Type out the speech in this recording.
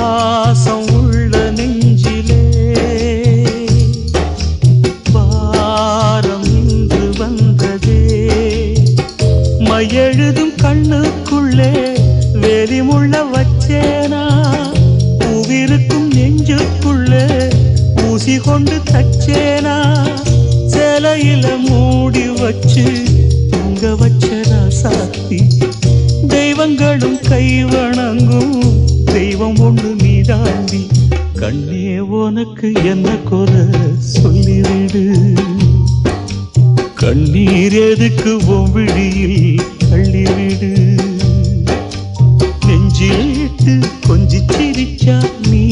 பாசம் உள்ள நெஞ்சிலே பாரம் இன்று வந்ததே. மையெழுதும் கண்ணுக்குள்ளே வேலிமுள்ள வச்சேனா, பூவிருக்கும் நெஞ்சுக்குள்ளே ஊசி கொண்டு தச்சேனா, சேலையில மூடி வச்சு தூங்க வச்ச ராசாத்தி. தெய்வங்களும் கை வணங்கும் தெய்வம் ஒண்ணு நீதாண்டி. கண்ணே உனக்கு என்ன குறை சொல்லிவிடு, கண்ணீர் எதுக்கு உன் விழியில் தள்ளிவிடு. நெஞ்சில் இட்டு கொஞ்சி சிரிச்சா நீ